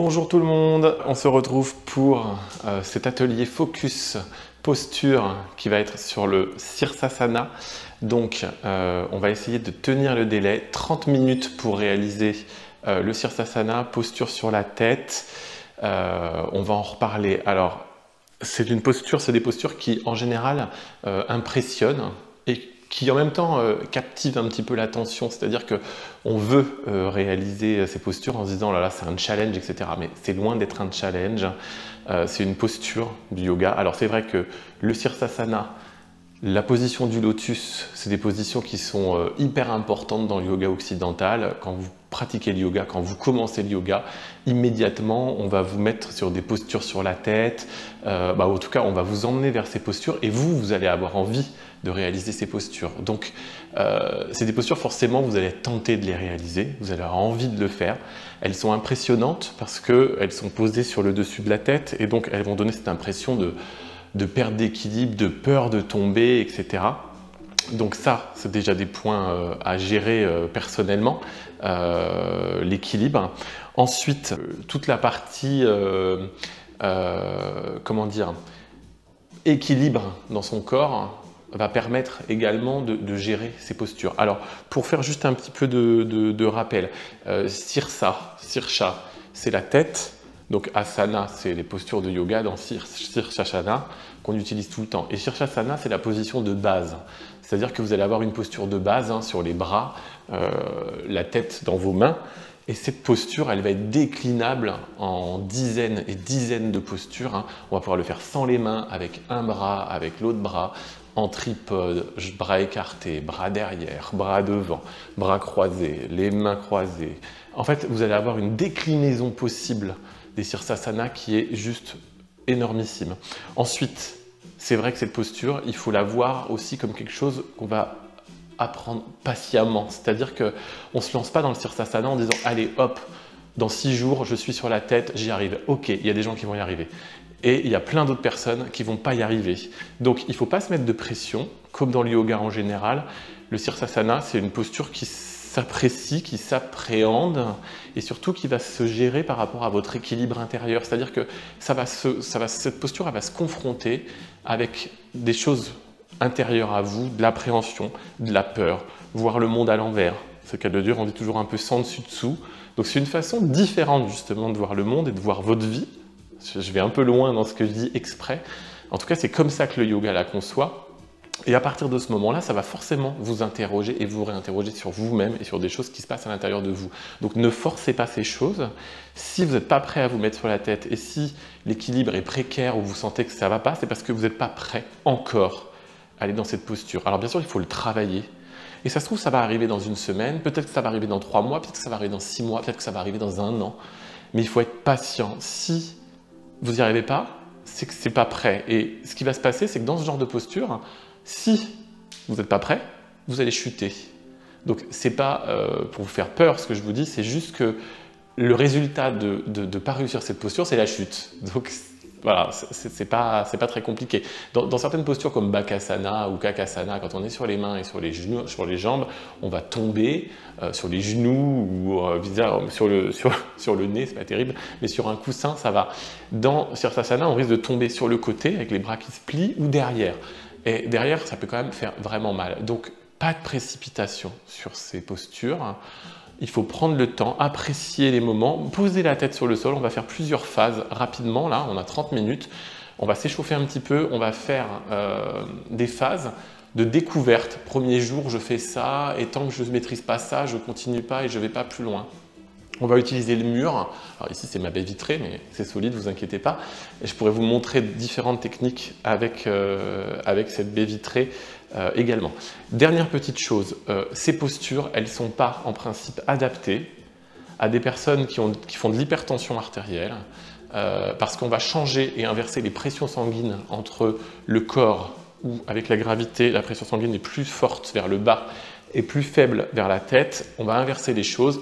Bonjour tout le monde, on se retrouve pour cet atelier focus posture qui va être sur le Sirsasana. Donc on va essayer de tenir le délai, 30 minutes pour réaliser le Sirsasana, posture sur la tête. On va en reparler. Alors c'est des postures qui en général impressionnent et qui en même temps captive un petit peu l'attention, c'est-à-dire qu'on veut réaliser ces postures en se disant « là c'est un challenge », etc. Mais c'est loin d'être un challenge, c'est une posture du yoga. Alors c'est vrai que le Sirsasana, la position du lotus, c'est des positions qui sont hyper importantes dans le yoga occidental. Quand vous pratiquez le yoga, quand vous commencez le yoga, immédiatement on va vous mettre sur des postures sur la tête, en tout cas on va vous emmener vers ces postures et vous allez avoir envie de réaliser ces postures. Donc c'est des postures, forcément vous allez être tenté de les réaliser, vous allez avoir envie de le faire. Elles sont impressionnantes parce qu'elles sont posées sur le dessus de la tête et donc elles vont donner cette impression de perte d'équilibre, de peur de tomber, etc. Donc ça, c'est déjà des points à gérer personnellement, l'équilibre. Ensuite, toute la partie, équilibre dans son corps va permettre également de gérer ces postures. Alors, pour faire juste un petit peu de rappel, Sirsha, c'est la tête. Donc asana, c'est les postures de yoga dans Sirsasana qu'on utilise tout le temps. Et Sirsasana, c'est la position de base. C'est-à-dire que vous allez avoir une posture de base sur les bras, la tête dans vos mains. Et cette posture, elle va être déclinable en dizaines et dizaines de postures. On va pouvoir le faire sans les mains, avec un bras, avec l'autre bras, en tripode, bras écartés, bras derrière, bras devant, bras croisés, les mains croisées. En fait, vous allez avoir une déclinaison possible des Sirsasana qui est juste énormissime. Ensuite, c'est vrai que cette posture, il faut la voir aussi comme quelque chose qu'on va apprendre patiemment. C'est-à-dire qu'on ne se lance pas dans le Sirsasana en disant « allez, hop, dans 6 jours, je suis sur la tête, j'y arrive ». Ok, il y a des gens qui vont y arriver. Et il y a plein d'autres personnes qui ne vont pas y arriver. Donc, il ne faut pas se mettre de pression, comme dans le yoga en général. Le Sirsasana, c'est une posture qui s'apprécie, qui s'appréhende et surtout qui va se gérer par rapport à votre équilibre intérieur. C'est-à-dire que cette posture elle va se confronter avec des choses intérieures à vous, de l'appréhension, de la peur, voir le monde à l'envers. Ce cas de dur, on dit toujours un peu sans dessus-dessous. Donc c'est une façon différente justement de voir le monde et de voir votre vie. Je vais un peu loin dans ce que je dis exprès. En tout cas, c'est comme ça que le yoga la conçoit. Et à partir de ce moment-là, ça va forcément vous interroger et vous réinterroger sur vous-même et sur des choses qui se passent à l'intérieur de vous. Donc ne forcez pas ces choses. Si vous n'êtes pas prêt à vous mettre sur la tête et si l'équilibre est précaire ou vous sentez que ça ne va pas, c'est parce que vous n'êtes pas prêt encore à aller dans cette posture. Alors bien sûr, il faut le travailler. Et ça se trouve, ça va arriver dans une semaine, peut-être que ça va arriver dans 3 mois, peut-être que ça va arriver dans 6 mois, peut-être que ça va arriver dans 1 an. Mais il faut être patient. Si vous n'y arrivez pas, c'est que ce n'est pas prêt. Et ce qui va se passer, c'est que dans ce genre de posture, si vous n'êtes pas prêt, vous allez chuter. Donc ce n'est pas pour vous faire peur ce que je vous dis, c'est juste que le résultat de ne pas réussir cette posture, c'est la chute. Donc voilà, c'est pas très compliqué. Dans certaines postures comme Bakasana ou Kakasana, quand on est sur les mains et sur les genoux, sur les jambes, on va tomber sur les genoux ou sur le nez, c'est pas terrible, mais sur un coussin, ça va. Dans Sirsasana, on risque de tomber sur le côté avec les bras qui se plient ou derrière. Et derrière, ça peut quand même faire vraiment mal. Donc, pas de précipitation sur ces postures. Il faut prendre le temps, apprécier les moments, poser la tête sur le sol. On va faire plusieurs phases rapidement. Là, on a 30 minutes. On va s'échauffer un petit peu. On va faire des phases de découverte. Premier jour, je fais ça. Et tant que je ne maîtrise pas ça, je ne continue pas et je ne vais pas plus loin. On va utiliser le mur. Alors ici, c'est ma baie vitrée, mais c'est solide, ne vous inquiétez pas. Et je pourrais vous montrer différentes techniques avec cette baie vitrée également. Dernière petite chose, ces postures, elles ne sont pas en principe adaptées à des personnes qui font de l'hypertension artérielle parce qu'on va changer et inverser les pressions sanguines entre le corps où, avec la gravité, la pression sanguine est plus forte vers le bas et plus faible vers la tête. On va inverser les choses.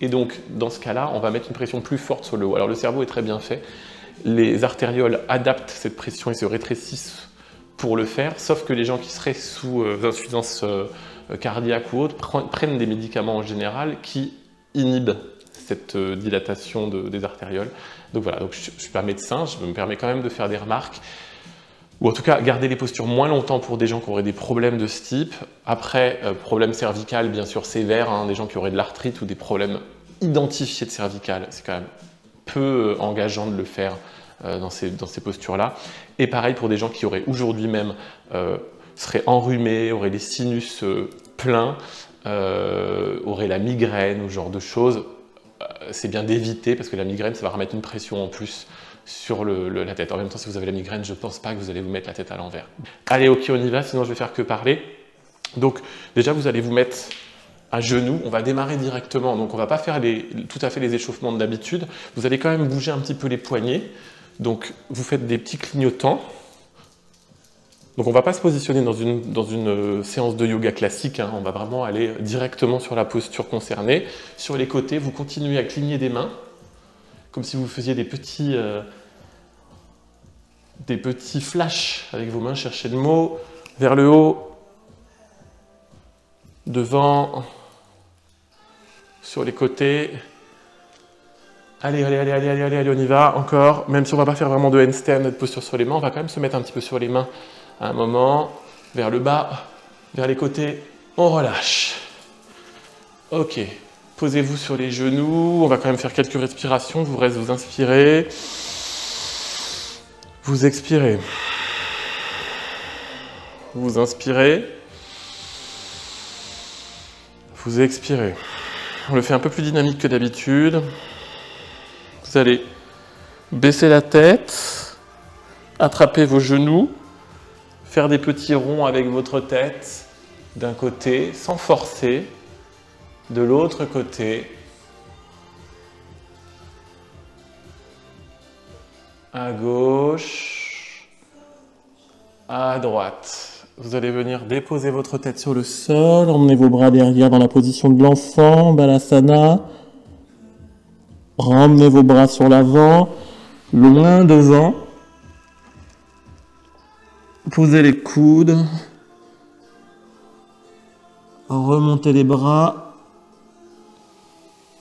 Et donc, dans ce cas-là, on va mettre une pression plus forte sur le haut. Alors, le cerveau est très bien fait. Les artérioles adaptent cette pression et se rétrécissent pour le faire, sauf que les gens qui seraient sous insuffisance cardiaque ou autre prennent des médicaments en général qui inhibent cette dilatation des artérioles. Donc voilà, donc je suis pas médecin, je me permets quand même de faire des remarques, ou en tout cas garder les postures moins longtemps pour des gens qui auraient des problèmes de ce type. Après, problème cervical bien sûr sévère, hein, des gens qui auraient de l'arthrite ou des problèmes identifiés de cervical, c'est quand même peu engageant de le faire dans ces postures-là. Et pareil pour des gens qui auraient aujourd'hui même, seraient enrhumés, auraient les sinus pleins, auraient la migraine ou ce genre de choses. C'est bien d'éviter parce que la migraine, ça va remettre une pression en plus sur la tête. En même temps, si vous avez la migraine, je ne pense pas que vous allez vous mettre la tête à l'envers. Allez, ok, on y va, sinon je vais faire que parler. Donc déjà, vous allez vous mettre à genoux. On va démarrer directement. Donc on ne va pas faire tout à fait les échauffements de d'habitude. Vous allez quand même bouger un petit peu les poignets. Donc vous faites des petits clignotants. Donc on ne va pas se positionner dans une séance de yoga classique, hein. On va vraiment aller directement sur la posture concernée. Sur les côtés, vous continuez à cligner des mains, comme si vous faisiez des petits flashs avec vos mains, cherchez le mot, vers le haut, devant, sur les côtés. Allez, on y va, encore. Même si on ne va pas faire vraiment de handstand, notre posture sur les mains, on va quand même se mettre un petit peu sur les mains à un moment, vers le bas, vers les côtés, on relâche. Ok, posez-vous sur les genoux, on va quand même faire quelques respirations, vous inspirez, vous expirez. Vous inspirez, vous expirez. On le fait un peu plus dynamique que d'habitude. Vous allez baisser la tête, attraper vos genoux, faire des petits ronds avec votre tête d'un côté, sans forcer, de l'autre côté, à gauche, à droite. Vous allez venir déposer votre tête sur le sol, emmenez vos bras derrière dans la position de l'enfant, Balasana. Ramenez vos bras sur l'avant, loin devant. Posez les coudes, remontez les bras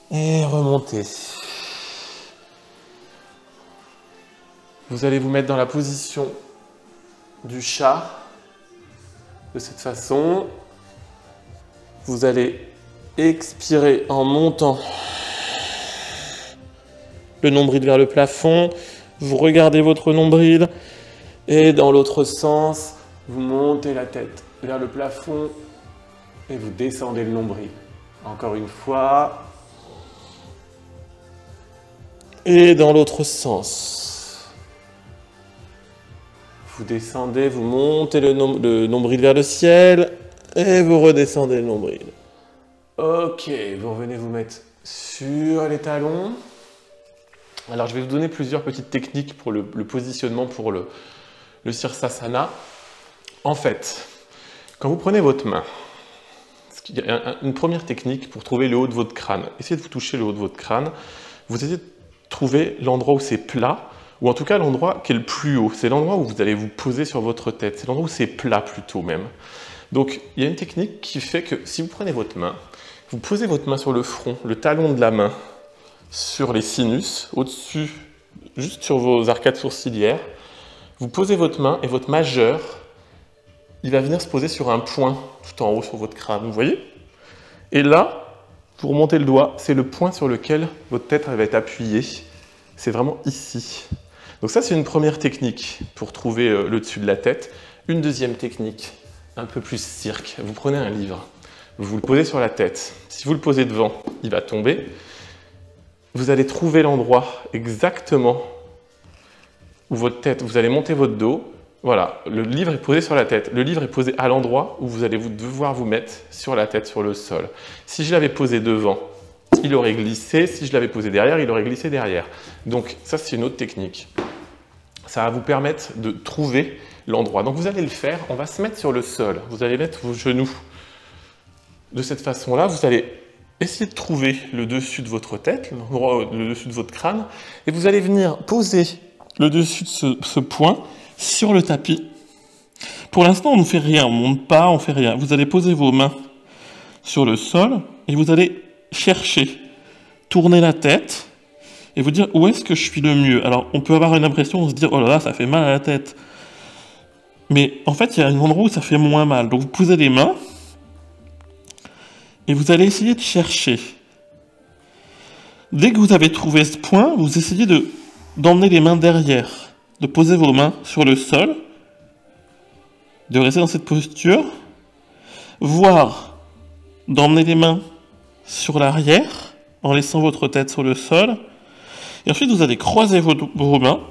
et remontez. Vous allez vous mettre dans la position du chat, de cette façon. Vous allez expirer en montant le nombril vers le plafond. Vous regardez votre nombril. Et dans l'autre sens, vous montez la tête vers le plafond et vous descendez le nombril. Encore une fois. Et dans l'autre sens. Vous descendez, vous montez le nombril vers le ciel et vous redescendez le nombril. Ok, vous revenez vous mettre sur les talons. Alors je vais vous donner plusieurs petites techniques pour le positionnement pour le Sirsasana. En fait, quand vous prenez votre main, il y a une première technique pour trouver le haut de votre crâne. Essayez de vous toucher le haut de votre crâne. Vous essayez de trouver l'endroit où c'est plat, ou en tout cas l'endroit qui est le plus haut. C'est l'endroit où vous allez vous poser sur votre tête. C'est l'endroit où c'est plat plutôt même. Donc il y a une technique qui fait que si vous prenez votre main, vous posez votre main sur le front, le talon de la main sur les sinus, au-dessus, juste sur vos arcades sourcilières. Vous posez votre main et votre majeur, il va venir se poser sur un point tout en haut sur votre crâne, vous voyez? Et là, vous remontez le doigt, c'est le point sur lequel votre tête va être appuyée. C'est vraiment ici. Donc ça, c'est une première technique pour trouver le dessus de la tête. Une deuxième technique, un peu plus cirque. Vous prenez un livre, vous le posez sur la tête. Si vous le posez devant, il va tomber. Vous allez trouver l'endroit exactement où votre tête, vous allez monter votre dos. Voilà, le livre est posé sur la tête. Le livre est posé à l'endroit où vous allez devoir vous mettre sur la tête, sur le sol. Si je l'avais posé devant, il aurait glissé. Si je l'avais posé derrière, il aurait glissé derrière. Donc ça, c'est une autre technique. Ça va vous permettre de trouver l'endroit. Donc vous allez le faire, on va se mettre sur le sol. Vous allez mettre vos genoux de cette façon-là. Vous allez essayer de trouver le dessus de votre tête, le dessus de votre crâne, et vous allez venir poser le dessus de ce point sur le tapis. Pour l'instant, on ne fait rien, on ne monte pas, on ne fait rien. Vous allez poser vos mains sur le sol et vous allez chercher tourner la tête et vous dire où est-ce que je suis le mieux. Alors, on peut avoir une impression de se dire, oh là là, ça fait mal à la tête. Mais en fait, il y a un endroit où ça fait moins mal. Donc, vous posez les mains et vous allez essayer de chercher. Dès que vous avez trouvé ce point, vous essayez d'emmener les mains derrière, de poser vos mains sur le sol, de rester dans cette posture, voire d'emmener les mains sur l'arrière en laissant votre tête sur le sol. Et ensuite, vous allez croiser vos mains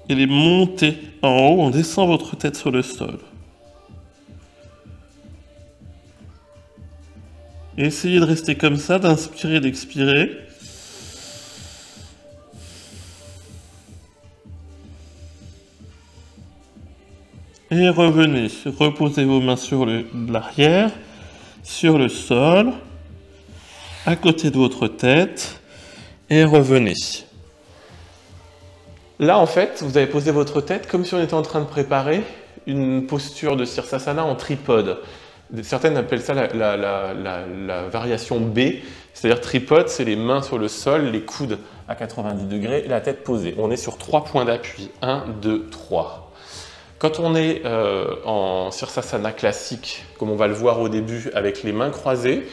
et les monter en haut en laissant votre tête sur le sol. Et essayez de rester comme ça, d'inspirer et d'expirer. Et revenez, reposez vos mains sur l'arrière, sur le sol, à côté de votre tête, et revenez. Là, en fait, vous avez posé votre tête comme si on était en train de préparer une posture de Sirsasana en tripode. Certaines appellent ça la variation B, c'est-à-dire tripode, c'est les mains sur le sol, les coudes à 90 degrés et la tête posée. On est sur 3 points d'appui, 1, 2, 3. Quand on est en Sirsasana classique, comme on va le voir au début avec les mains croisées,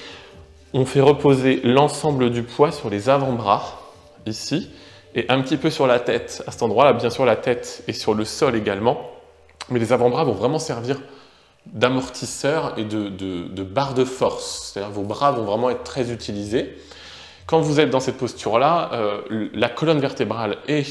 on fait reposer l'ensemble du poids sur les avant-bras, ici, et un petit peu sur la tête. À cet endroit-là, bien sûr, la tête est sur le sol également, mais les avant-bras vont vraiment servir d'amortisseur et de barre de force. C'est-à-dire vos bras vont vraiment être très utilisés. Quand vous êtes dans cette posture-là, la colonne vertébrale et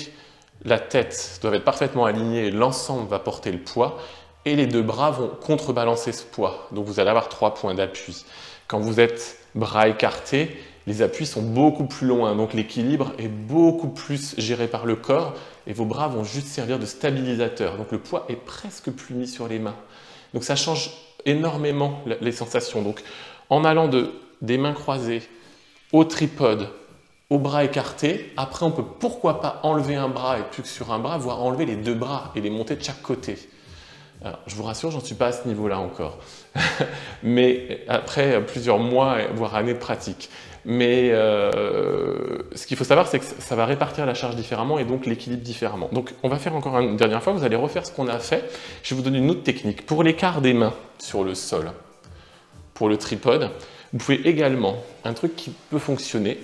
la tête doivent être parfaitement alignées, l'ensemble va porter le poids et les deux bras vont contrebalancer ce poids. Donc vous allez avoir 3 points d'appui. Quand vous êtes bras écartés, les appuis sont beaucoup plus loin, donc l'équilibre est beaucoup plus géré par le corps et vos bras vont juste servir de stabilisateur. Donc le poids est presque plus mis sur les mains. Donc ça change énormément les sensations. Donc en allant des mains croisées au tripode, aux bras écartés, après on peut pourquoi pas enlever un bras et plus que sur un bras, voire enlever les 2 bras et les monter de chaque côté. Alors, je vous rassure, j'en suis pas à ce niveau-là encore, mais après plusieurs mois, voire années de pratique. Mais ce qu'il faut savoir, c'est que ça va répartir la charge différemment et donc l'équilibre différemment. Donc on va faire encore une dernière fois, vous allez refaire ce qu'on a fait. Je vais vous donner une autre technique. Pour l'écart des mains sur le sol, pour le tripode, vous pouvez également, un truc qui peut fonctionner,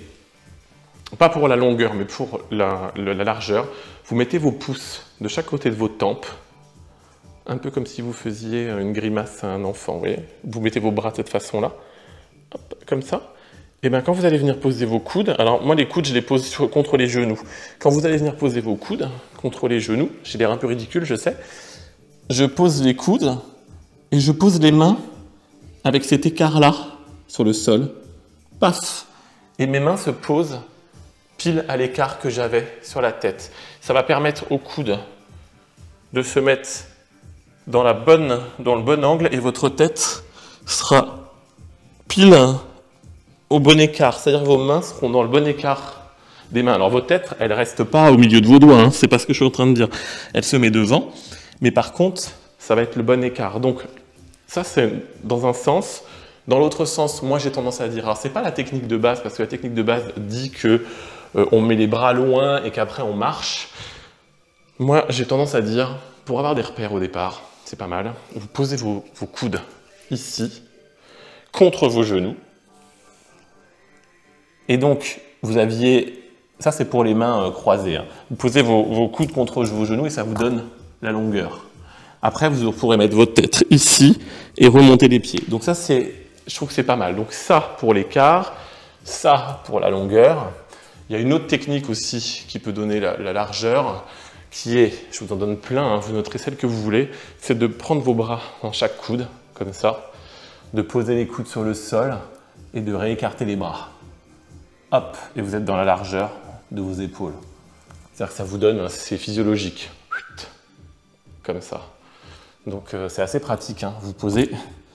pas pour la longueur, mais pour la largeur, vous mettez vos pouces de chaque côté de vos tempes, un peu comme si vous faisiez une grimace à un enfant, vous voyez. Vous mettez vos bras de cette façon-là, comme ça. Et bien quand vous allez venir poser vos coudes, alors moi les coudes je les pose contre les genoux. Quand vous allez venir poser vos coudes contre les genoux, j'ai l'air un peu ridicule, je sais, je pose les coudes et je pose les mains avec cet écart-là sur le sol. Paf! Et mes mains se posent pile à l'écart que j'avais sur la tête. Ça va permettre aux coudes de se mettre dans le bon angle et votre tête sera pile au bon écart. C'est-à-dire que vos mains seront dans le bon écart des mains. Alors votre tête, elle ne reste pas au milieu de vos doigts, hein, c'est pas ce que je suis en train de dire. Elle se met devant, mais par contre, ça va être le bon écart. Donc ça c'est dans un sens. Dans l'autre sens, moi j'ai tendance à dire, alors c'est pas la technique de base, parce que la technique de base dit que on met les bras loin et qu'après on marche. Moi j'ai tendance à dire, pour avoir des repères au départ, c'est pas mal, vous posez vos coudes ici, contre vos genoux. Et donc, vous aviez, ça c'est pour les mains croisées, hein. Vous posez vos coudes contre vos genoux et ça vous donne la longueur. Après, vous pourrez mettre votre tête ici et remonter les pieds. Donc ça, je trouve que c'est pas mal. Donc ça pour l'écart, ça pour la longueur. Il y a une autre technique aussi qui peut donner la largeur, qui est, je vous en donne plein, hein, vous noterez celle que vous voulez, c'est de prendre vos bras dans chaque coude, comme ça, de poser les coudes sur le sol et de réécarter les bras. Hop, et vous êtes dans la largeur de vos épaules. C'est-à-dire que ça vous donne, c'est physiologique, comme ça. Donc c'est assez pratique, hein. Vous posez,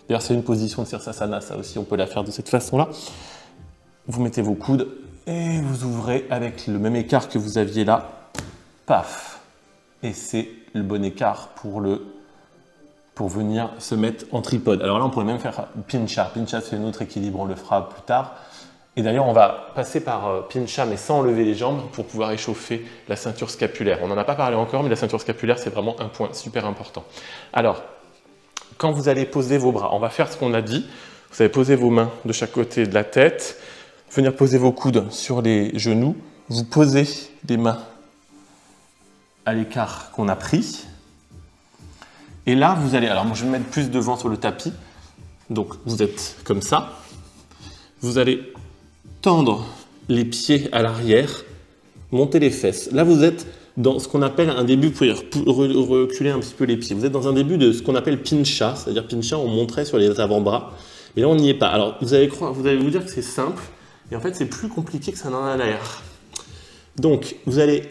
d'ailleurs c'est une position de Sirsasana, ça aussi on peut la faire de cette façon-là. Vous mettez vos coudes et vous ouvrez avec le même écart que vous aviez là, paf. Et c'est le bon écart pour venir se mettre en tripode. Alors là on pourrait même faire pincha, pincha c'est un autre équilibre, on le fera plus tard. Et d'ailleurs, on va passer par pincha, mais sans lever les jambes, pour pouvoir échauffer la ceinture scapulaire. On n'en a pas parlé encore, mais la ceinture scapulaire, c'est vraiment un point super important. Alors, quand vous allez poser vos bras, on va faire ce qu'on a dit. Vous allez poser vos mains de chaque côté de la tête, venir poser vos coudes sur les genoux. Vous posez les mains à l'écart qu'on a pris. Et là, vous allez... Alors, moi, je vais me mettre plus devant sur le tapis. Donc, vous êtes comme ça. Vous allez tendre les pieds à l'arrière, monter les fesses. Là, vous êtes dans ce qu'on appelle un début, pour reculer un petit peu les pieds. Vous êtes dans un début de ce qu'on appelle pincha, c'est-à-dire pincha, on monterait sur les avant-bras. Et là, on n'y est pas. Alors, vous allez vous dire que c'est simple, et en fait, c'est plus compliqué que ça n'en a l'air. Donc, vous allez,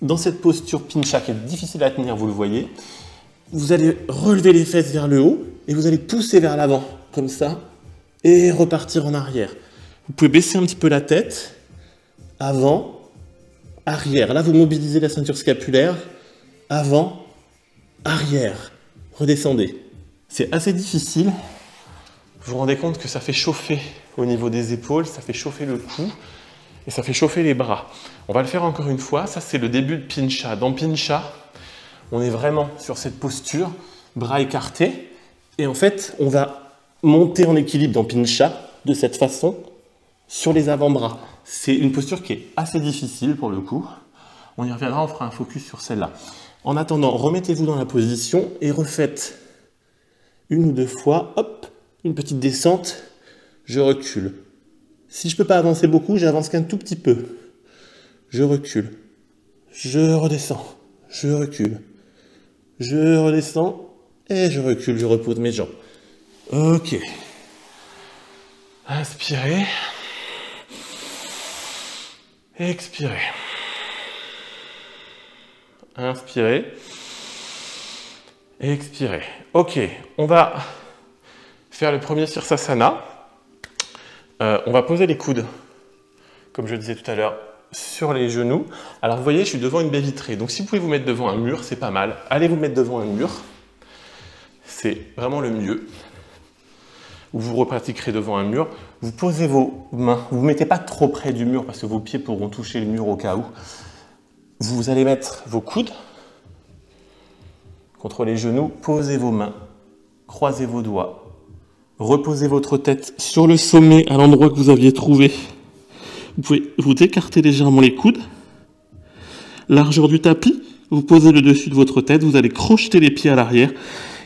dans cette posture pincha qui est difficile à tenir, vous le voyez, vous allez relever les fesses vers le haut, et vous allez pousser vers l'avant, comme ça, et repartir en arrière. Vous pouvez baisser un petit peu la tête, avant, arrière. Là, vous mobilisez la ceinture scapulaire, avant, arrière. Redescendez. C'est assez difficile. Vous vous rendez compte que ça fait chauffer au niveau des épaules, ça fait chauffer le cou, et ça fait chauffer les bras. On va le faire encore une fois. Ça, c'est le début de pincha. Dans pincha, on est vraiment sur cette posture, bras écartés, et en fait, on va monter en équilibre dans pincha de cette façon sur les avant-bras. C'est une posture qui est assez difficile pour le coup. On y reviendra, on fera un focus sur celle-là. En attendant, remettez-vous dans la position et refaites une ou deux fois, hop, une petite descente, je recule. Si je ne peux pas avancer beaucoup, j'avance qu'un tout petit peu. Je recule, je redescends, je recule, je redescends et je recule, je repose mes jambes. Ok. Inspirez. Expirez. Inspirez. Expirez. Ok, on va faire le premier Sirsasana. On va poser les coudes, comme je disais tout à l'heure, sur les genoux. Alors vous voyez, je suis devant une baie vitrée. Donc si vous pouvez vous mettre devant un mur, c'est pas mal. Allez vous mettre devant un mur. C'est vraiment le mieux. Ou vous repratiquerez devant un mur. Vous posez vos mains. Vous ne vous mettez pas trop près du mur parce que vos pieds pourront toucher le mur au cas où. Vous allez mettre vos coudes contre les genoux. Posez vos mains. Croisez vos doigts. Reposez votre tête sur le sommet à l'endroit que vous aviez trouvé. Vous pouvez vous écarter légèrement les coudes. Largeur du tapis. Vous posez le dessus de votre tête. Vous allez crocheter les pieds à l'arrière.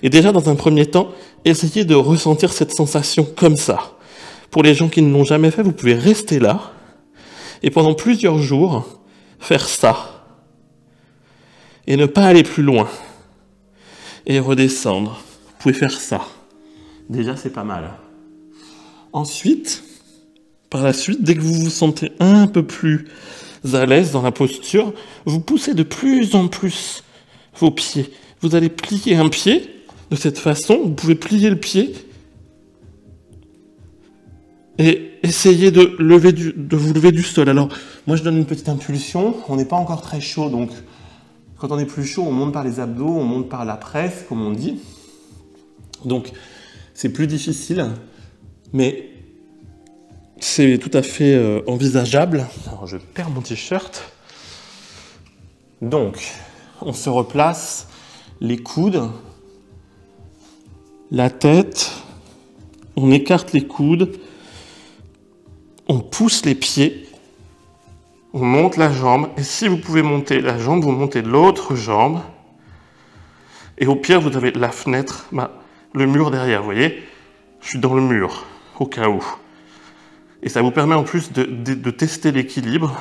Et déjà, dans un premier temps, essayez de ressentir cette sensation comme ça. Pour les gens qui ne l'ont jamais fait, vous pouvez rester là et pendant plusieurs jours, faire ça. Et ne pas aller plus loin. Et redescendre. Vous pouvez faire ça. Déjà, c'est pas mal. Ensuite, par la suite, dès que vous vous sentez un peu plus à l'aise dans la posture, vous poussez de plus en plus vos pieds. Vous allez plier un pied. De cette façon, vous pouvez plier le pied et essayer de vous lever du sol. Alors, moi je donne une petite impulsion, on n'est pas encore très chaud, donc quand on est plus chaud, on monte par les abdos, on monte par la presse, comme on dit. Donc, c'est plus difficile, mais c'est tout à fait envisageable. Alors, je perds mon t-shirt. Donc, on se replace, les coudes, la tête, on écarte les coudes, on pousse les pieds, on monte la jambe, et si vous pouvez monter la jambe, vous montez l'autre jambe, et au pire, vous avez la fenêtre, le mur derrière, vous voyez, je suis dans le mur, au cas où. Et ça vous permet en plus de tester l'équilibre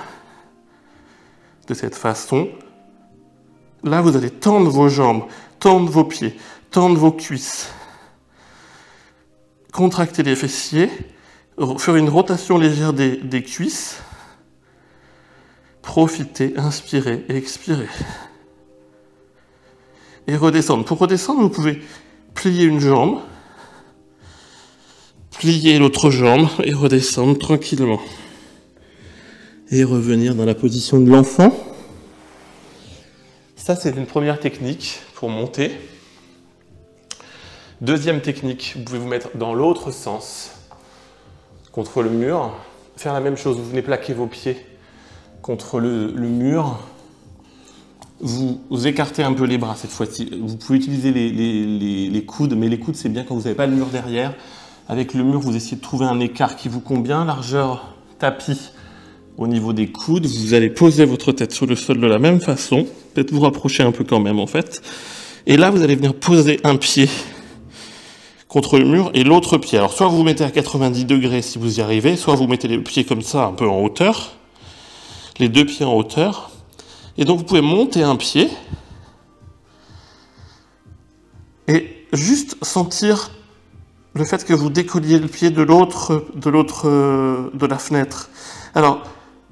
de cette façon. Là, vous allez tendre vos jambes, tendre vos pieds, tendre vos cuisses. Contractez les fessiers, faire une rotation légère des cuisses, profitez, inspirez et expirez. Et redescendre. Pour redescendre, vous pouvez plier une jambe, plier l'autre jambe et redescendre tranquillement. Et revenir dans la position de l'enfant. Ça, c'est une première technique pour monter. Deuxième technique, vous pouvez vous mettre dans l'autre sens, contre le mur, faire la même chose. Vous venez plaquer vos pieds contre le mur. Vous écartez un peu les bras cette fois-ci. Vous pouvez utiliser les coudes, mais les coudes, c'est bien quand vous n'avez pas le mur derrière. Avec le mur, vous essayez de trouver un écart qui vous convient. Largeur tapis au niveau des coudes. Vous allez poser votre tête sur le sol de la même façon. Peut-être vous rapprocher un peu quand même, en fait. Et là, vous allez venir poser un pied contre le mur et l'autre pied. Alors, soit vous vous mettez à 90 degrés si vous y arrivez, soit vous mettez les pieds comme ça, un peu en hauteur. Les deux pieds en hauteur. Et donc, vous pouvez monter un pied et juste sentir le fait que vous décolliez le pied de la fenêtre. Alors,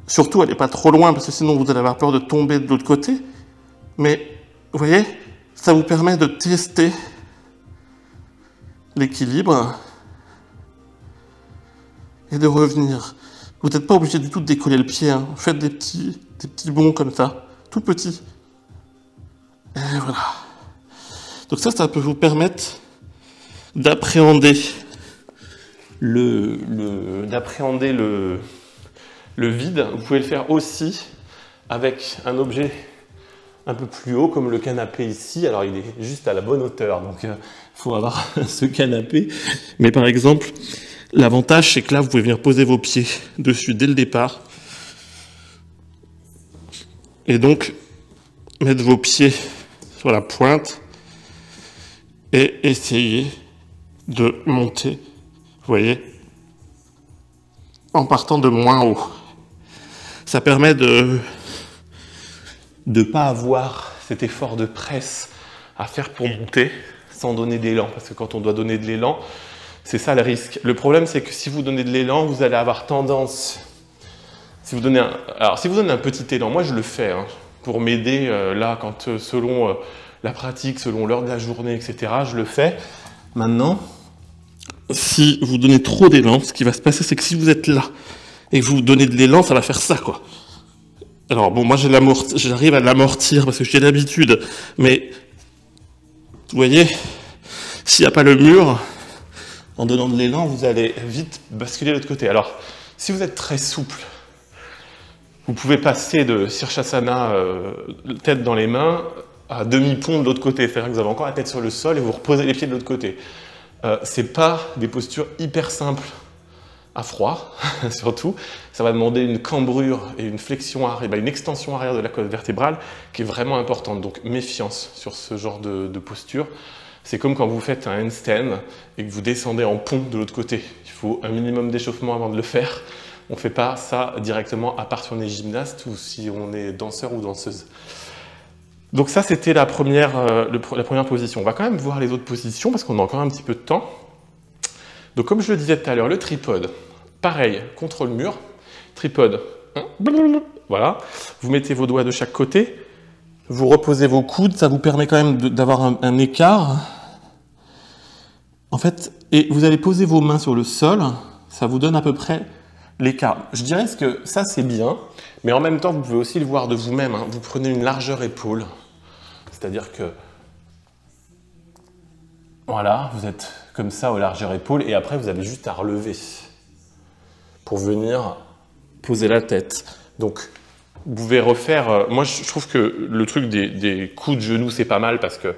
surtout, elle n'est pas trop loin, parce que sinon, vous allez avoir peur de tomber de l'autre côté. Mais, vous voyez, ça vous permet de tester l'équilibre et de revenir. Vous n'êtes pas obligé du tout de décoller le pied, hein. Faites des petits bonds comme ça, tout petits. Et voilà. Donc ça peut vous permettre d'appréhender le vide. Vous pouvez le faire aussi avec un objet un peu plus haut, comme le canapé ici. Alors, il est juste à la bonne hauteur, donc il faut avoir ce canapé. Mais par exemple, l'avantage, c'est que là, vous pouvez venir poser vos pieds dessus dès le départ. Et donc, mettre vos pieds sur la pointe et essayer de monter, vous voyez, en partant de moins haut. Ça permet de ne pas avoir cet effort de presse à faire pour monter sans donner d'élan. Parce que quand on doit donner de l'élan, c'est ça le risque. Le problème, c'est que si vous donnez de l'élan, vous allez avoir tendance... Si vous donnez un petit élan, moi je le fais, hein, pour m'aider, là, quand selon la pratique, selon l'heure de la journée, etc., je le fais. Maintenant, si vous donnez trop d'élan, ce qui va se passer, c'est que si vous êtes là et que vous donnez de l'élan, ça va faire ça, quoi. Alors bon, moi j'arrive à l'amortir parce que j'ai l'habitude, mais vous voyez, s'il n'y a pas le mur, en donnant de l'élan, vous allez vite basculer de l'autre côté. Alors, si vous êtes très souple, vous pouvez passer de Sirsasana, tête dans les mains, à demi-pont de l'autre côté. C'est-à-dire que vous avez encore la tête sur le sol et vous reposez les pieds de l'autre côté. C'est pas des postures hyper simples à froid, surtout. Ça va demander une cambrure et une flexion arrière, une extension arrière de la colonne vertébrale qui est vraiment importante. Donc méfiance sur ce genre de posture. C'est comme quand vous faites un handstand et que vous descendez en pont de l'autre côté. Il faut un minimum d'échauffement avant de le faire. On ne fait pas ça directement, à part si on est gymnaste ou si on est danseur ou danseuse. Donc ça, c'était la première position. On va quand même voir les autres positions parce qu'on a encore un petit peu de temps. Donc comme je le disais tout à l'heure, le tripode, pareil, contre le mur. Tripode, voilà. Vous mettez vos doigts de chaque côté. Vous reposez vos coudes. Ça vous permet quand même d'avoir un écart. En fait, et vous allez poser vos mains sur le sol. Ça vous donne à peu près l'écart. Je dirais que ça, c'est bien. Mais en même temps, vous pouvez aussi le voir de vous-même, hein. Vous prenez une largeur épaule. C'est-à-dire que, voilà, vous êtes comme ça aux largeurs épaule. Et après, vous avez juste à relever pour venir poser la tête. Donc, vous pouvez refaire... moi, je trouve que le truc des coups de genoux, c'est pas mal parce que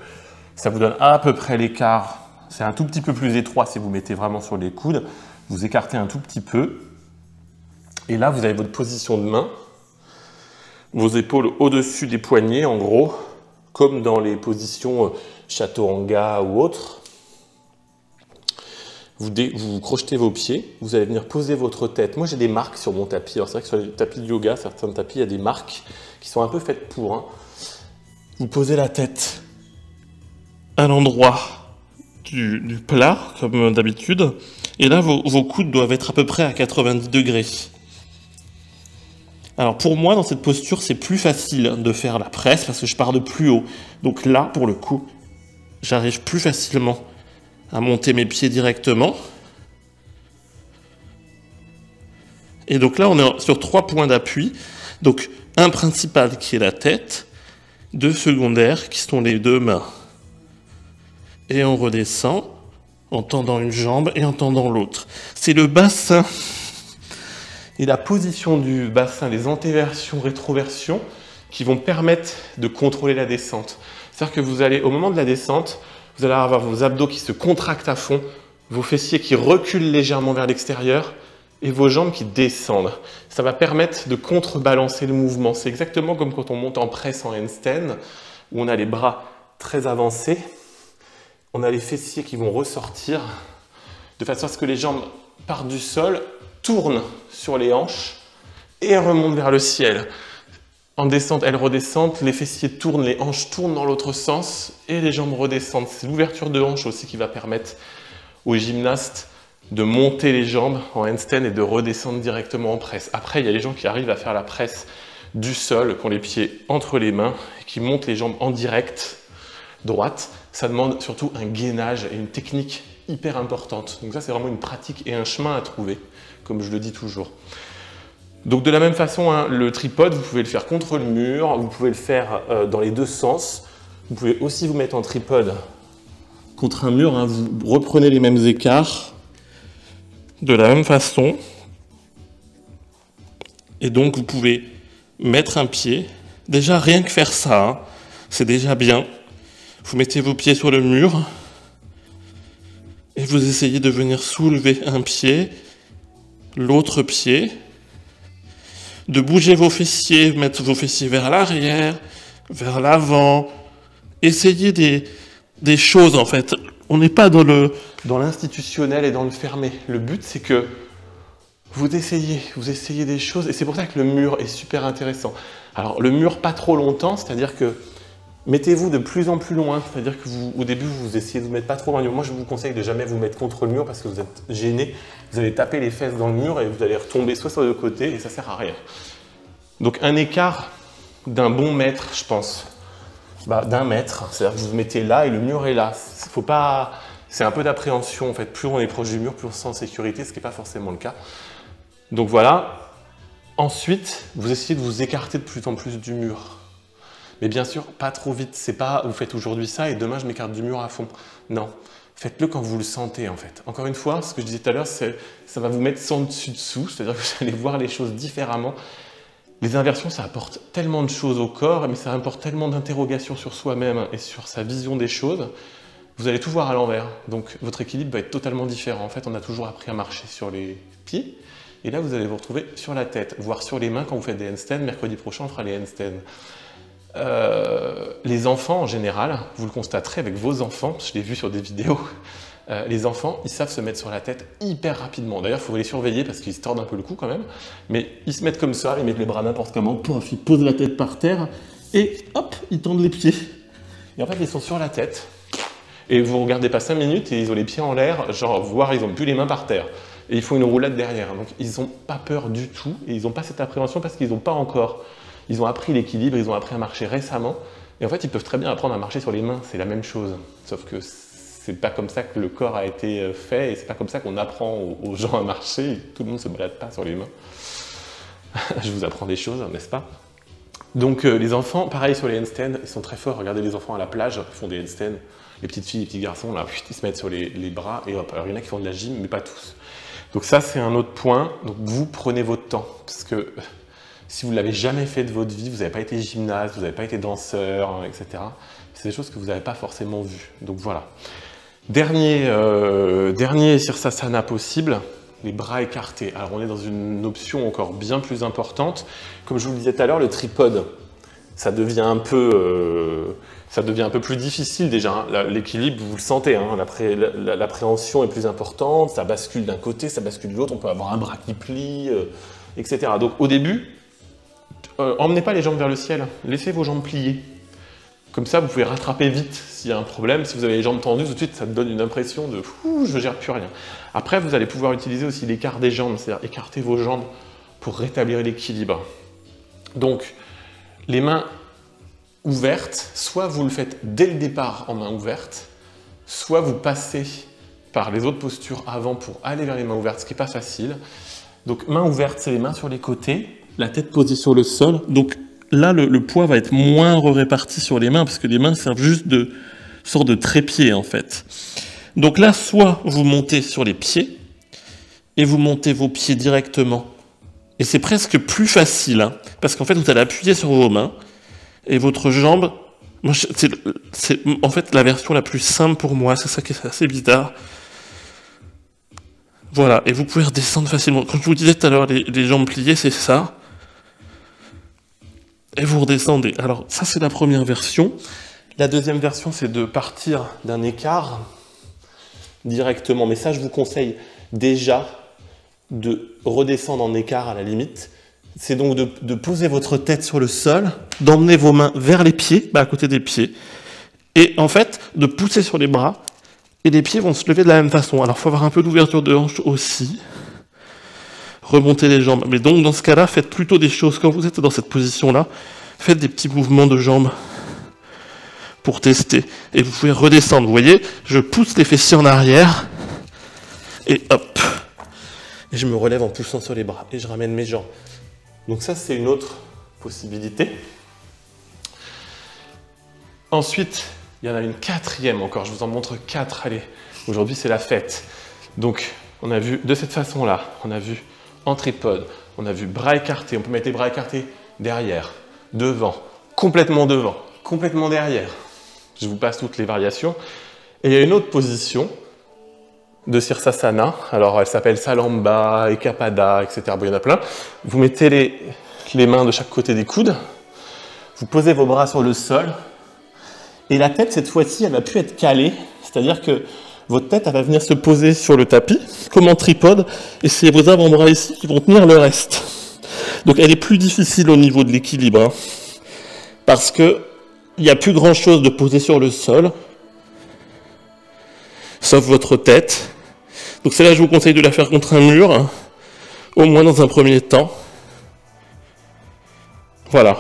ça vous donne à peu près l'écart. C'est un tout petit peu plus étroit si vous mettez vraiment sur les coudes. Vous écartez un tout petit peu. Et là, vous avez votre position de main. Vos épaules au-dessus des poignets, en gros, comme dans les positions chaturanga ou autres. Vous crochetez vos pieds, vous allez venir poser votre tête. Moi, j'ai des marques sur mon tapis. Alors, c'est vrai que sur les tapis de yoga, certains tapis, il y a des marques qui sont un peu faites pour. Hein. Vous posez la tête à l'endroit du plat, comme d'habitude. Et là, vos coudes doivent être à peu près à 90 degrés. Alors pour moi, dans cette posture, c'est plus facile de faire la presse parce que je pars de plus haut. Donc là, pour le coup, j'arrive plus facilement à monter mes pieds directement. Et donc là, on est sur 3 points d'appui. Donc un principal qui est la tête, 2 secondaires qui sont les 2 mains. Et on redescend en tendant une jambe et en tendant l'autre. C'est le bassin et la position du bassin, les antéversions, rétroversions, qui vont permettre de contrôler la descente. C'est-à-dire que vous allez, au moment de la descente, vous allez avoir vos abdos qui se contractent à fond, vos fessiers qui reculent légèrement vers l'extérieur et vos jambes qui descendent. Ça va permettre de contrebalancer le mouvement. C'est exactement comme quand on monte en presse en handstand, où on a les bras très avancés, on a les fessiers qui vont ressortir, de façon à ce que les jambes partent du sol, tournent sur les hanches et remontent vers le ciel. En descente, elles redescendent, les fessiers tournent, les hanches tournent dans l'autre sens et les jambes redescendent. C'est l'ouverture de hanches aussi qui va permettre aux gymnastes de monter les jambes en handstand et de redescendre directement en presse. Après, il y a les gens qui arrivent à faire la presse du sol, qui ont les pieds entre les mains, et qui montent les jambes en direct, droite. Ça demande surtout un gainage et une technique hyper importante. Donc ça, c'est vraiment une pratique et un chemin à trouver, comme je le dis toujours. Donc de la même façon, hein, le tripode, vous pouvez le faire contre le mur, vous pouvez le faire dans les deux sens. Vous pouvez aussi vous mettre en tripode contre un mur, hein, vous reprenez les mêmes écarts de la même façon. Et donc vous pouvez mettre un pied. Déjà rien que faire ça, hein, c'est déjà bien. Vous mettez vos pieds sur le mur et vous essayez de venir soulever un pied, l'autre pied, de bouger vos fessiers, mettre vos fessiers vers l'arrière, vers l'avant. Essayez des choses en fait. On n'est pas dans l'institutionnel et dans le fermé. Le but c'est que vous essayez des choses et c'est pour ça que le mur est super intéressant. Alors le mur pas trop longtemps, c'est-à-dire que mettez-vous de plus en plus loin, c'est-à-dire que au début vous essayez de vous mettre pas trop loin. Moi je vous conseille de jamais vous mettre contre le mur parce que vous êtes gêné. Vous allez taper les fesses dans le mur et vous allez retomber soit sur le côté et ça sert à rien. Donc un écart d'un bon mètre, je pense. D'un mètre, c'est-à-dire que vous vous mettez là et le mur est là. Faut pas... C'est un peu d'appréhension en fait. Plus on est proche du mur, plus on se sent en sécurité, ce qui n'est pas forcément le cas. Donc voilà. Ensuite, vous essayez de vous écarter de plus en plus du mur. Mais bien sûr, pas trop vite. C'est pas vous faites aujourd'hui ça et demain je m'écarte du mur à fond. Non. Faites-le quand vous le sentez en fait. Encore une fois, ce que je disais tout à l'heure, ça va vous mettre sans dessus-dessous, c'est-à-dire que vous allez voir les choses différemment. Les inversions, ça apporte tellement de choses au corps, mais ça apporte tellement d'interrogations sur soi-même et sur sa vision des choses. Vous allez tout voir à l'envers. Donc votre équilibre va être totalement différent. En fait, on a toujours appris à marcher sur les pieds. Et là, vous allez vous retrouver sur la tête, voire sur les mains quand vous faites des handstands. Mercredi prochain, on fera les handstands. Les enfants, en général, vous le constaterez avec vos enfants, je l'ai vu sur des vidéos, les enfants, ils savent se mettre sur la tête hyper rapidement. D'ailleurs, il faut les surveiller parce qu'ils se tordent un peu le cou quand même. Mais ils se mettent comme ça, ils mettent les bras n'importe comment, pof, ils posent la tête par terre et hop, ils tendent les pieds. Et en fait, ils sont sur la tête. Et vous regardez pas 5 minutes et ils ont les pieds en l'air, genre, voire ils ont plus les mains par terre. Et ils font une roulade derrière. Donc, ils n'ont pas peur du tout et ils n'ont pas cette appréhension parce qu'ils n'ont pas encore... Ils ont appris l'équilibre, ils ont appris à marcher récemment. Et en fait, ils peuvent très bien apprendre à marcher sur les mains. C'est la même chose. Sauf que c'est pas comme ça que le corps a été fait et c'est pas comme ça qu'on apprend aux gens à marcher. Tout le monde ne se balade pas sur les mains. Je vous apprends des choses, n'est-ce pas? Donc les enfants, pareil sur les handstands, ils sont très forts. Regardez les enfants à la plage, ils font des handstands. Les petites filles, les petits garçons, là, ils se mettent sur les bras et hop. Alors il y en a qui font de la gym, mais pas tous. Donc ça, c'est un autre point. Donc vous prenez votre temps. Parce que si vous ne l'avez jamais fait de votre vie, vous n'avez pas été gymnaste, vous n'avez pas été danseur, etc. C'est des choses que vous n'avez pas forcément vues. Donc voilà. Dernier Sirsasana possible, les bras écartés. Alors on est dans une option encore bien plus importante. Comme je vous le disais tout à l'heure, le tripode, ça devient un peu plus difficile déjà. Hein. L'équilibre, vous le sentez, hein. L'appréhension est plus importante, ça bascule d'un côté, ça bascule de l'autre, on peut avoir un bras qui plie, etc. Donc au début, emmenez pas les jambes vers le ciel, laissez vos jambes plier. Comme ça, vous pouvez rattraper vite s'il y a un problème. Si vous avez les jambes tendues, tout de suite, ça te donne une impression de « je ne gère plus rien ». Après, vous allez pouvoir utiliser aussi l'écart des jambes, c'est-à-dire écarter vos jambes pour rétablir l'équilibre. Donc, les mains ouvertes, soit vous le faites dès le départ en main ouverte, soit vous passez par les autres postures avant pour aller vers les mains ouvertes, ce qui n'est pas facile. Donc, main ouverte, c'est les mains sur les côtés, la tête posée sur le sol. Donc, là, le poids va être moins réparti sur les mains, parce que les mains servent juste de sorte de trépied, en fait. Donc là, soit vous montez sur les pieds, et vous montez vos pieds directement Et c'est presque plus facile, hein, parce qu'en fait, vous allez appuyer sur vos mains, et votre jambe, c'est en fait la version la plus simple pour moi, c'est ça qui est assez bizarre. Voilà, et vous pouvez redescendre facilement. Comme je vous disais tout à l'heure, les jambes pliées, c'est ça. Et vous redescendez. Alors, ça, c'est la première version. La deuxième version, c'est de partir d'un écart directement. Mais ça, je vous conseille déjà de redescendre en écart à la limite. C'est donc de poser votre tête sur le sol, d'emmener vos mains vers les pieds, à côté des pieds, et en fait, de pousser sur les bras, et les pieds vont se lever de la même façon. Alors, il faut avoir un peu d'ouverture de hanche aussi. Remonter les jambes. Mais donc, dans ce cas-là, faites plutôt des choses. Quand vous êtes dans cette position-là, faites des petits mouvements de jambes pour tester. Et vous pouvez redescendre. Vous voyez, je pousse les fessiers en arrière, et hop. Et je me relève en poussant sur les bras, et je ramène mes jambes. Donc ça, c'est une autre possibilité. Ensuite, il y en a une quatrième encore. Je vous en montre 4. Allez, aujourd'hui, c'est la fête. Donc, on a vu de cette façon-là. On a vu en tripode. On a vu bras écartés. On peut mettre les bras écartés derrière, devant, complètement derrière. Je vous passe toutes les variations. Et il y a une autre position de Sirsasana. Alors, elle s'appelle Salamba, Ekapada, etc. Bon, il y en a plein. Vous mettez les mains de chaque côté des coudes. Vous posez vos bras sur le sol. Et la tête, cette fois-ci, elle va plus être calée. C'est-à-dire que votre tête, elle va venir se poser sur le tapis, comme en tripode. Et c'est vos avant-bras ici qui vont tenir le reste. Donc, elle est plus difficile au niveau de l'équilibre. Hein, parce que il n'y a plus grand-chose de posé sur le sol. Sauf votre tête. Donc celle-là, je vous conseille de la faire contre un mur, hein, au moins dans un premier temps. Voilà.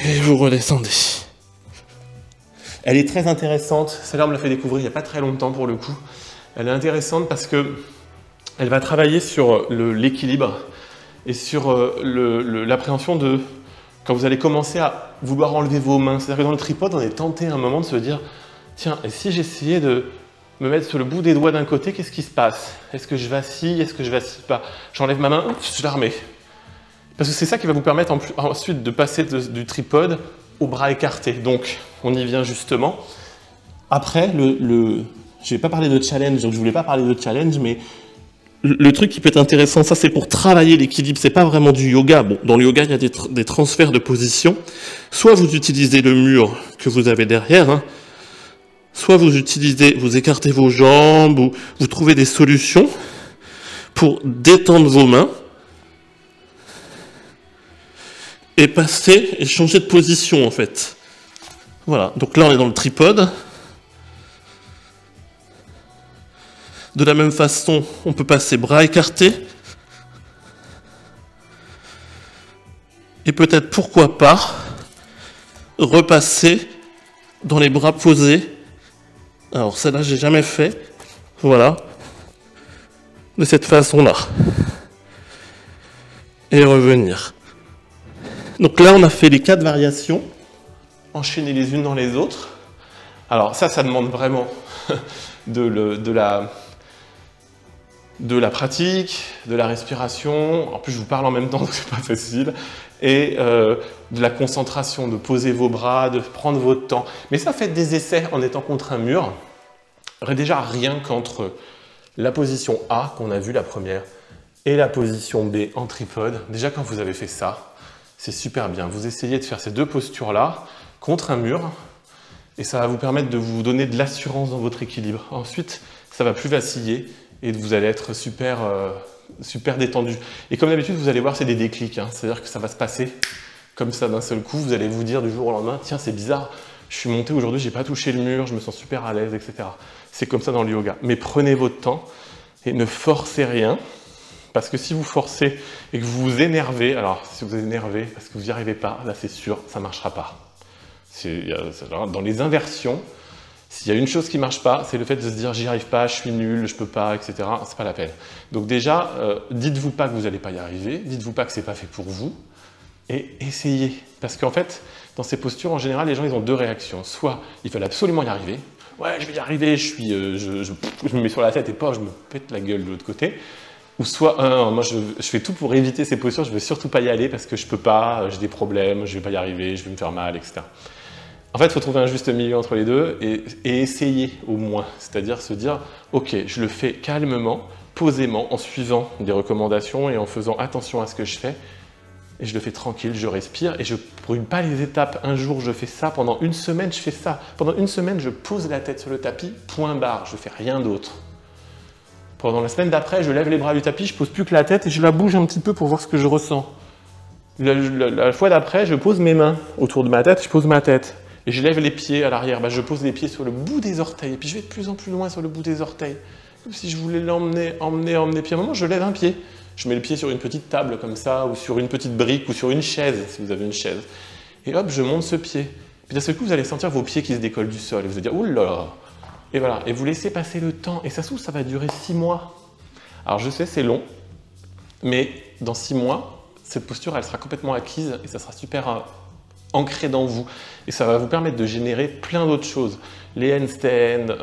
Et vous redescendez. Elle est très intéressante. Celle-là, on me l'a fait découvrir il n'y a pas très longtemps pour le coup. Elle est intéressante parce que elle va travailler sur l'équilibre et sur l'appréhension de quand vous allez commencer à vouloir enlever vos mains. C'est-à-dire que dans le tripode, on est tenté à un moment de se dire « Tiens, et si j'essayais de me mettre sur le bout des doigts d'un côté, qu'est-ce qui se passe? Est-ce que je vacille? Est-ce que je vacille pas? J'enlève ma main, je la remets. » Parce que c'est ça qui va vous permettre ensuite de passer du tripode au bras écarté. Donc, on y vient justement. Après, je vais pas parler de challenge, donc je voulais pas parler de challenge, mais le truc qui peut être intéressant, ça c'est pour travailler l'équilibre, c'est pas vraiment du yoga. Bon, dans le yoga, il y a des transferts de position. Soit vous utilisez le mur que vous avez derrière, hein, soit vous écartez vos jambes, ou vous trouvez des solutions pour détendre vos mains et passer et changer de position en fait. Voilà, donc là on est dans le tripode. De la même façon, on peut passer bras écartés. Et peut-être, pourquoi pas, repasser dans les bras posés. Alors, celle-là, j'ai jamais fait. Voilà. De cette façon-là. Et revenir. Donc là, on a fait les 4 variations. Enchaîner les unes dans les autres. Alors, ça demande vraiment de la pratique, de la respiration, en plus je vous parle en même temps donc c'est pas facile, et de la concentration, de poser vos bras, de prendre votre temps. Mais ça, faites des essais en étant contre un mur. Déjà rien qu'entre la position A, qu'on a vue la première, et la position B en tripode, déjà quand vous avez fait ça, c'est super bien. Vous essayez de faire ces deux postures-là contre un mur, et ça va vous permettre de vous donner de l'assurance dans votre équilibre. Ensuite, ça va plus vaciller, et vous allez être super détendu. Et comme d'habitude, vous allez voir, c'est des déclics. Hein. C'est-à-dire que ça va se passer comme ça d'un seul coup. Vous allez vous dire du jour au lendemain, tiens, c'est bizarre, je suis monté aujourd'hui, j'ai pas touché le mur, je me sens super à l'aise, etc. C'est comme ça dans le yoga. Mais prenez votre temps et ne forcez rien. Parce que si vous forcez et que vous vous énervez, alors si vous êtes énervé parce que vous n'y arrivez pas, là c'est sûr, ça ne marchera pas. Dans les inversions, s'il y a une chose qui ne marche pas, c'est le fait de se dire j'y arrive pas, je suis nul, je peux pas, etc. C'est pas la peine. Donc déjà, dites-vous pas que vous n'allez pas y arriver, dites-vous pas que c'est pas fait pour vous, et essayez. Parce qu'en fait, dans ces postures, en général, les gens ils ont deux réactions. Soit ils veulent absolument y arriver, ouais, je vais y arriver, je me mets sur la tête et pas, je me pète la gueule de l'autre côté. Ou soit, moi je fais tout pour éviter ces postures, je veux surtout pas y aller parce que je peux pas, j'ai des problèmes, je vais pas y arriver, je vais me faire mal, etc. En fait, il faut trouver un juste milieu entre les deux et essayer au moins. C'est-à-dire se dire, ok, je le fais calmement, posément, en suivant des recommandations et en faisant attention à ce que je fais. Et je le fais tranquille, je respire et je brûle pas les étapes. Un jour, je fais ça. Pendant une semaine, je fais ça. Pendant une semaine, je pose la tête sur le tapis, point barre. Je fais rien d'autre. Pendant la semaine d'après, je lève les bras du tapis, je pose plus que la tête et je la bouge un petit peu pour voir ce que je ressens. La fois d'après, je pose mes mains autour de ma tête, je pose ma tête. Et je lève les pieds à l'arrière, je pose les pieds sur le bout des orteils. Et puis je vais de plus en plus loin sur le bout des orteils. Comme si je voulais l'emmener. Puis à un moment, je lève un pied. Je mets le pied sur une petite table comme ça, ou sur une petite brique, ou sur une chaise, si vous avez une chaise. Et hop, je monte ce pied. Puis d'un seul coup, vous allez sentir vos pieds qui se décollent du sol. Et vous allez dire, ouh là là. Et voilà. Et vous laissez passer le temps. Et ça se trouve, ça va durer 6 mois. Alors je sais, c'est long. Mais dans 6 mois, cette posture, elle sera complètement acquise. Et ça sera super ancré dans vous. Et ça va vous permettre de générer plein d'autres choses. Les handstands,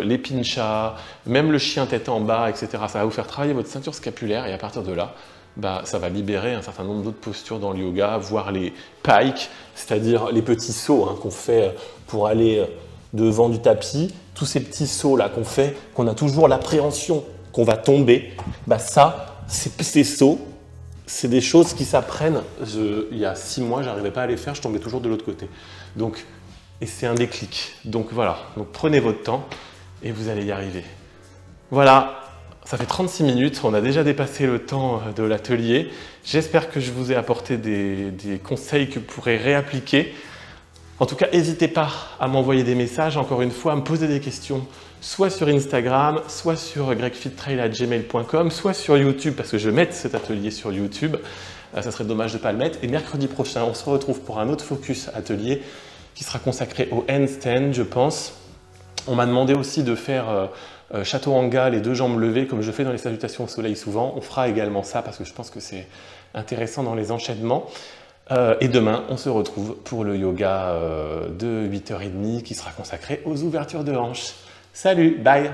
les pinchas, même le chien tête en bas, etc. Ça va vous faire travailler votre ceinture scapulaire et à partir de là, ça va libérer un certain nombre d'autres postures dans le yoga, voire les pikes, c'est-à-dire les petits sauts qu'on fait pour aller devant du tapis. Tous ces petits sauts là qu'on fait, qu'on a toujours l'appréhension qu'on va tomber, ces sauts, c'est des choses qui s'apprennent. Il y a 6 mois, je n'arrivais pas à les faire, je tombais toujours de l'autre côté. Et c'est un déclic. Donc voilà, prenez votre temps et vous allez y arriver. Voilà, ça fait 36 minutes, on a déjà dépassé le temps de l'atelier. J'espère que je vous ai apporté des conseils que vous pourrez réappliquer. En tout cas, n'hésitez pas à m'envoyer des messages, encore une fois, à me poser des questions, soit sur Instagram, soit sur gregfittrail@gmail.com, soit sur YouTube, parce que je vais mettre cet atelier sur YouTube. Ça serait dommage de ne pas le mettre. Et mercredi prochain, on se retrouve pour un autre focus atelier qui sera consacré au handstand, je pense. On m'a demandé aussi de faire chaturanga, les 2 jambes levées, comme je fais dans les salutations au soleil souvent. On fera également ça, parce que je pense que c'est intéressant dans les enchaînements. Et demain, on se retrouve pour le yoga de 8h30 qui sera consacré aux ouvertures de hanches. Salut, bye!